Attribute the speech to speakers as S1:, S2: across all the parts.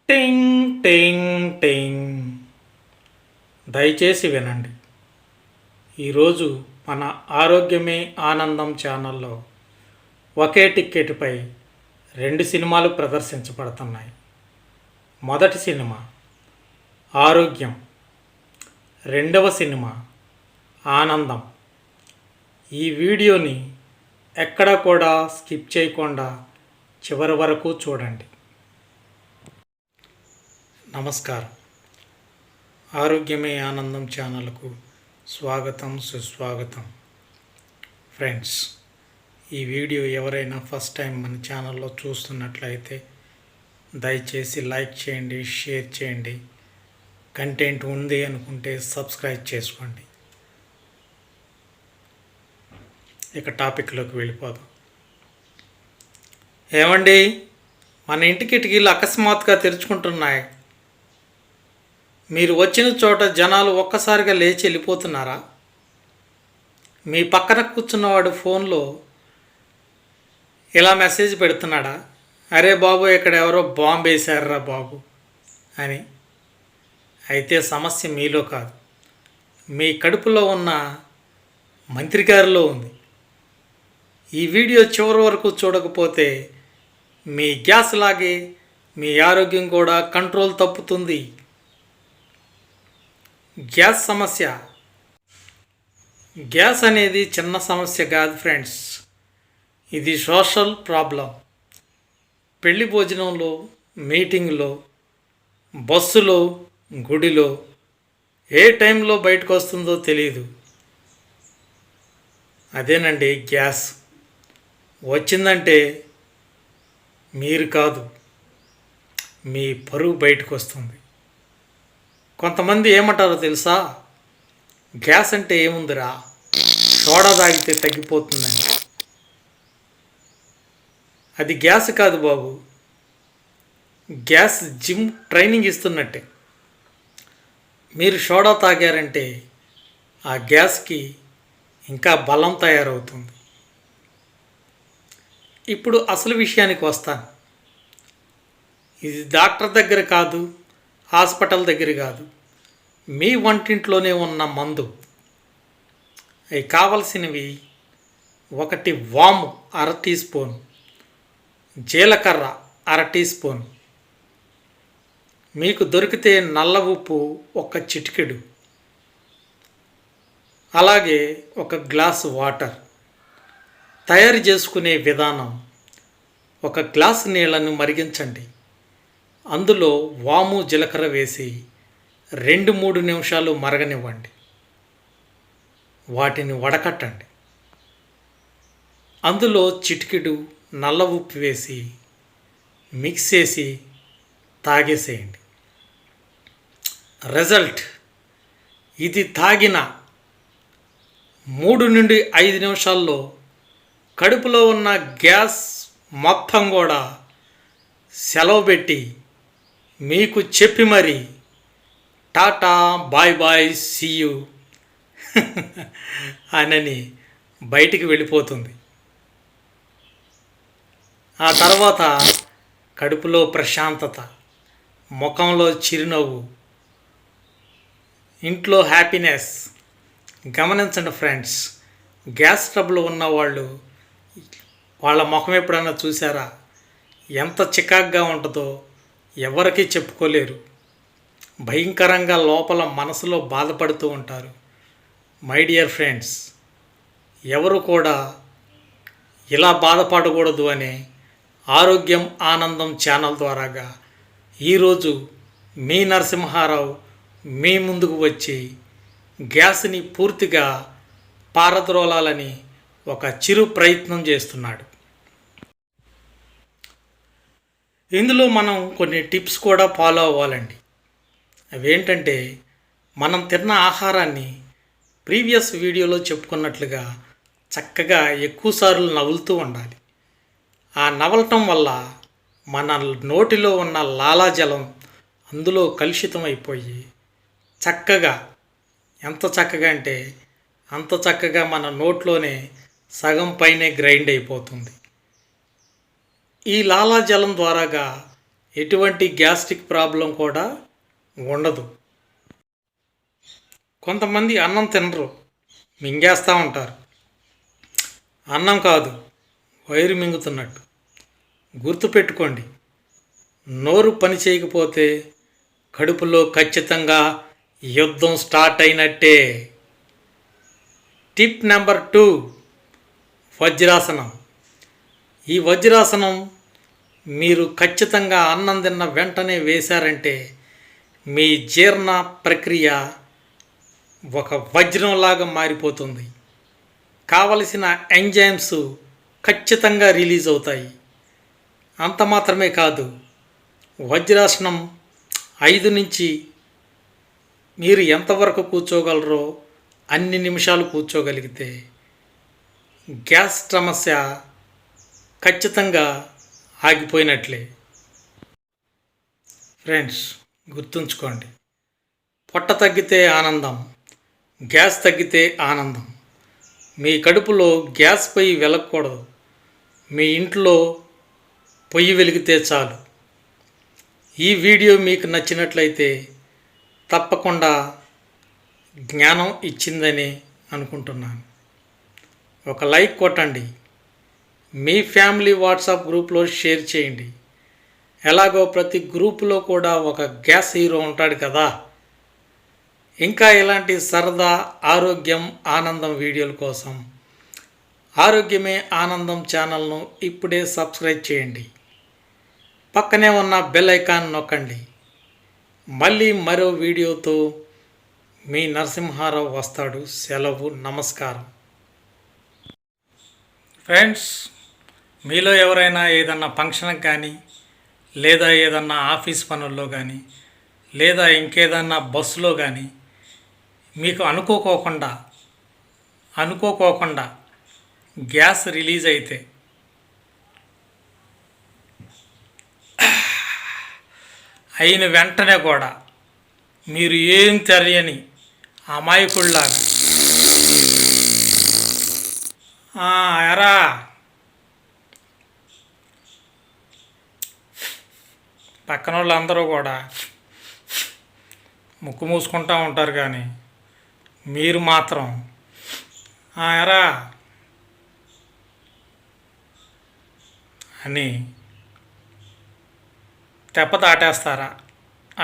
S1: టింగ్ టింగ్ టింగ్. దయచేసి వినండి. ఈరోజు మన ఆరోగ్యమే ఆనందం ఛానల్లో ఒకే టిక్కెట్పై 2 సినిమాలు ప్రదర్శించబడుతున్నాయి. మొదటి సినిమా ఆరోగ్యం, రెండవ సినిమా ఆనందం. ఈ వీడియోని ఎక్కడా కూడా స్కిప్ చేయకుండా చివరి వరకు చూడండి. నమస్కారం. ఆరోగ్యమే ఆనందం ఛానల్కు స్వాగతం, సుస్వాగతం. ఫ్రెండ్స్, ఈ వీడియో ఎవరైనా ఫస్ట్ టైం మన ఛానల్లో చూస్తున్నట్లయితే దయచేసి లైక్ చేయండి, షేర్ చేయండి. కంటెంట్ ఉంది అనుకుంటే సబ్స్క్రైబ్ చేసుకోండి. ఇక టాపిక్లోకి వెళ్ళిపోదాం. ఏమండి, మన ఇంటి కిటికీలు అకస్మాత్తుగా తెరుచుకుంటున్నాయి. మీరు వచ్చిన చోట జనాలు ఒక్కసారిగా లేచి వెళ్ళిపోతున్నారా? మీ పక్కన కూర్చున్నవాడు ఫోన్లో ఇలా మెసేజ్ పెడుతున్నాడా, అరే బాబు ఇక్కడ ఎవరో బాంబు వేశారా బాబు అని? అయితే సమస్య మీలో కాదు, మీ కడుపులో ఉన్న మంత్రి గారిలో ఉంది. ఈ వీడియో చివరి వరకు చూడకపోతే మీ గ్యాస్ లాగే మీ ఆరోగ్యం కూడా కంట్రోల్ తప్పుతుంది. గ్యాస్ సమస్య. గ్యాస్ అనేది చిన్న సమస్య కాదు ఫ్రెండ్స్, ఇది సోషల్ ప్రాబ్లం. పెళ్లి భోజనంలో, మీటింగ్లో, బస్సులో, గుడిలో ఏ టైంలో బయటకు వస్తుందో తెలియదు. అదేనండి గ్యాస్. వచ్చిందంటే మీరు కాదు, మీ పరువు బయటకు వస్తుంది. కొంతమంది ఏమంటారో తెలుసా, గ్యాస్ అంటే ఏముందిరా, సోడా తాగితే తగ్గిపోతుందని. అది గ్యాస్ కాదు బాబు, గ్యాస్ జిమ్ ట్రైనింగ్ ఇస్తున్నట్టే. మీరు సోడా తాగారంటే ఆ గ్యాస్కి ఇంకా బలం తయారవుతుంది. ఇప్పుడు అసలు విషయానికి వస్తాను. ఇది డాక్టర్ దగ్గర కాదు, హాస్పిటల్ దగ్గర కాదు, మీ వంటింట్లోనే ఉన్న మందు. అవి కావలసినవి: 1 వాము అర టీ స్పూన్, జీలకర్ర అర టీ స్పూన్, మీకు దొరికితే నల్ల ఉప్పు 1 చిటికెడు, అలాగే 1 గ్లాసు వాటర్. తయారు చేసుకునే విధానం: 1 గ్లాసు నీళ్లను మరిగించండి, అందులో వాము జీలకర్ర వేసి 2-3 నిమిషాలు మరగనివ్వండి. వాటిని వడకట్టండి. అందులో చిటికెడు నల్ల ఉప్పు వేసి మిక్స్ చేసి తాగేసేయండి. రిజల్ట్: ఇది తాగిన 3 నుండి 5 నిమిషాల్లో కడుపులో ఉన్న గ్యాస్ మొత్తం కూడా సెలవు పెట్టి మీకు చెప్పి మరి tata bye bye see you అని బయటికి వెళ్ళిపోతుంది. ఆ తర్వాత కడుపులో ప్రశాంతత, ముఖంలో చిరునవ్వు, ఇంట్లో హ్యాపీనెస్. గమనించండి ఫ్రెండ్స్, గ్యాస్ ట్రబుల్ ఉన్నవాళ్ళు వాళ్ళ ముఖం ఎప్పుడైనా చూసారా? ఎంత చికాగ్గా ఉంటుందో ఎవరికీ చెప్పుకోలేరు. భయంకరంగా లోపల మనసులో బాధపడుతూ ఉంటారు. మై డియర్ ఫ్రెండ్స్, ఎవరు కూడా ఇలా బాధపడకూడదు అనే ఆరోగ్యం ఆనందం ఛానల్ ద్వారాగా ఈరోజు మీ నరసింహారావు మీ ముందుకు వచ్చి గ్యాస్ని పూర్తిగా పారద్రోలాలని ఒక చిరు ప్రయత్నం చేస్తున్నాడు. ఇందులో మనం కొన్ని టిప్స్ కూడా ఫాలో అవ్వాలండి. అవేంటంటే, మనం తిన్న ఆహారాన్ని ప్రీవియస్ వీడియోలో చెప్పుకున్నట్లుగా చక్కగా ఎక్కువసార్లు నవ్వులుతూ ఉండాలి. ఆ నవలటం వల్ల మన నోటిలో ఉన్న లాలాజలం అందులో కలుషితం అయిపోయి చక్కగా, ఎంత చక్కగా అంటే అంత చక్కగా మన నోట్లోనే సగం పైనే గ్రైండ్ అయిపోతుంది. ఈ లాలాజలం ద్వారాగా ఎటువంటి గ్యాస్ట్రిక్ ప్రాబ్లం కూడా ఉండదు. కొంతమంది అన్నం తినరు, మింగేస్తూ ఉంటారు. అన్నం కాదు, వైరు మింగుతున్నట్టు. గుర్తుపెట్టుకోండి, నోరు పని చేయకపోతే కడుపులో ఖచ్చితంగా యుద్ధం స్టార్ట్ అయినట్టే. Tip number 2, వజ్రాసనం. ఈ వజ్రాసనం మీరు ఖచ్చితంగా అన్నం తిన్న వెంటనే వేశారంటే మీ జీర్ణ ప్రక్రియ ఒక వజ్రంలాగా మారిపోతుంది. కావలసిన ఎంజైమ్స్ ఖచ్చితంగా రిలీజ్ అవుతాయి. అంత మాత్రమే కాదు, వజ్రాసనం 5 నుంచి మీరు ఎంతవరకు కూర్చోగలరో అన్ని నిమిషాలు కూర్చోగలిగితే గ్యాస్ సమస్య ఖచ్చితంగా ఆగిపోయినట్లే. ఫ్రెండ్స్, గుర్తుంచుకోండి, పొట్ట తగ్గితే ఆనందం, గ్యాస్ తగ్గితే ఆనందం. మీ కడుపులో గ్యాస్ పొయ్యి వెలగకూడదు, మీ ఇంట్లో పొయ్యి వెలిగితే చాలు. ఈ వీడియో మీకు నచ్చినట్లయితే తప్పకుండా జ్ఞానం ఇచ్చిందని అనుకుంటున్నాను. ఒక లైక్ కొట్టండి, మీ ఫ్యామిలీ వాట్సాప్ గ్రూప్లో షేర్ చేయండి. ఎలాగో ప్రతి గ్రూపులో కూడా ఒక గ్యాస్ హీరో ఉంటాడు కదా. ఇంకా ఇలాంటి సరదా, ఆరోగ్యం, ఆనందం వీడియోల కోసం ఆరోగ్యమే ఆనందం ఛానల్ను ఇప్పుడే సబ్స్క్రైబ్ చేయండి. పక్కనే ఉన్న బెల్ ఐకాన్ నొక్కండి. మళ్ళీ మరో వీడియోతో మీ నరసింహారావు వస్తాడు. సెలవు, నమస్కారం. ఫ్రెండ్స్, మీలో ఎవరైనా ఏదన్నా ఫంక్షన్కి కానీ, లేదా ఏదన్నా ఆఫీస్ పనుల్లో కానీ, లేదా ఇంకేదన్నా బస్సులో కానీ మీకు అనుకోకోకుండా గ్యాస్ రిలీజ్ అయితే అయిన వెంటనే కూడా మీరు ఏం తెలియని అమాయకుల్లాగా ఎరా పక్కన వాళ్ళందరూ కూడా ముక్కు మూసుకుంటూ ఉంటారు, కానీ మీరు మాత్రం ఎరా అని తెప్ప దాటేస్తారా?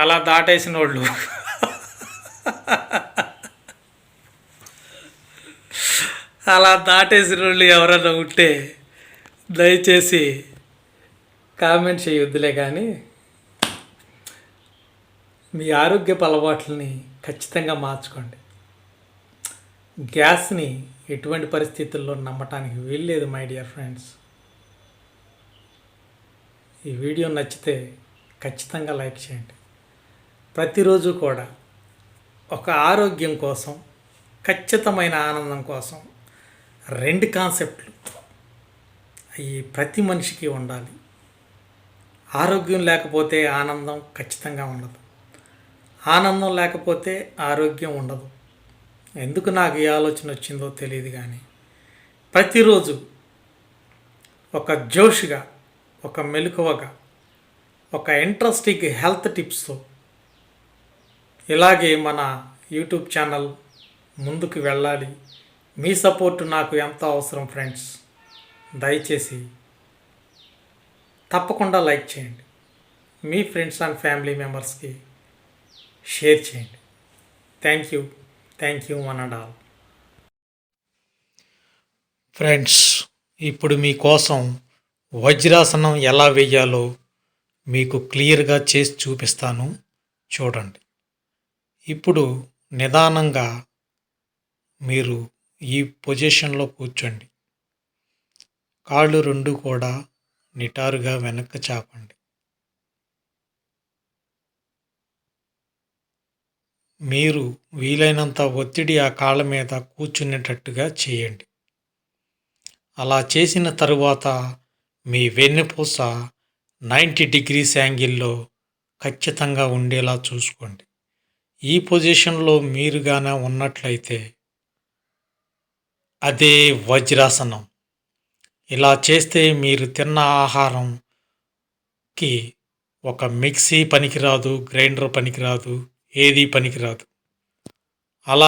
S1: అలా దాటేసిన వాళ్ళు ఎవరైనా ఉంటే దయచేసి కామెంట్ చేయొద్దులే, కానీ మీ ఆరోగ్యపు అలవాట్లని ఖచ్చితంగా మార్చుకోండి. గ్యాస్ని ఎటువంటి పరిస్థితుల్లో నమ్మటానికి వీల్లేదు మై డియర్ ఫ్రెండ్స్. ఈ వీడియో నచ్చితే ఖచ్చితంగా లైక్ చేయండి. ప్రతిరోజు కూడా ఒక ఆరోగ్యం కోసం, ఖచ్చితమైన ఆనందం కోసం 2 కాన్సెప్ట్లు అవి ప్రతి మనిషికి ఉండాలి. ఆరోగ్యం లేకపోతే ఆనందం ఖచ్చితంగా ఉండదు, ఆనందం లేకపోతే ఆరోగ్యం ఉండదు. ఎందుకు నాకు ఈ ఆలోచన వచ్చిందో తెలియదు, కానీ ప్రతిరోజు ఒక జోష్గా, ఒక మెలకువగా, ఒక ఇంట్రెస్టింగ్ హెల్త్ టిప్స్తో ఇలాగే మన యూట్యూబ్ ఛానల్ ముందుకు వెళ్ళాలి. మీ సపోర్టు నాకు ఎంతో అవసరం ఫ్రెండ్స్. దయచేసి తప్పకుండా లైక్ చేయండి, మీ ఫ్రెండ్స్ అండ్ ఫ్యామిలీ మెంబర్స్కి షేర్ చేయండి. Thank you one and all. Friends, ఇప్పుడు మీకోసం వజ్రాసనం ఎలా వేయాలో మీకు క్లియర్గా చేసి చూపిస్తాను, చూడండి. ఇప్పుడు నిదానంగా మీరు ఈ పొజిషన్లో కూర్చోండి. కాళ్ళు 2 కూడా నిటారుగా వెనక్కి చాపండి. మీరు వీలైనంత ఒత్తిడి ఆ కాళ్ళ మీద కూర్చునేటట్టుగా చేయండి. అలా చేసిన తరువాత మీ వెన్నుపూస 90 degrees యాంగిల్లో ఖచ్చితంగా ఉండేలా చూసుకోండి. ఈ పొజిషన్లో మీరుగానే ఉన్నట్లయితే అదే వజ్రాసనం. ఇలా చేస్తే మీరు తిన్న ఆహారంకి ఒక మిక్సీ పనికిరాదు, గ్రైండర్ పనికిరాదు, ఏది పనికిరాదు.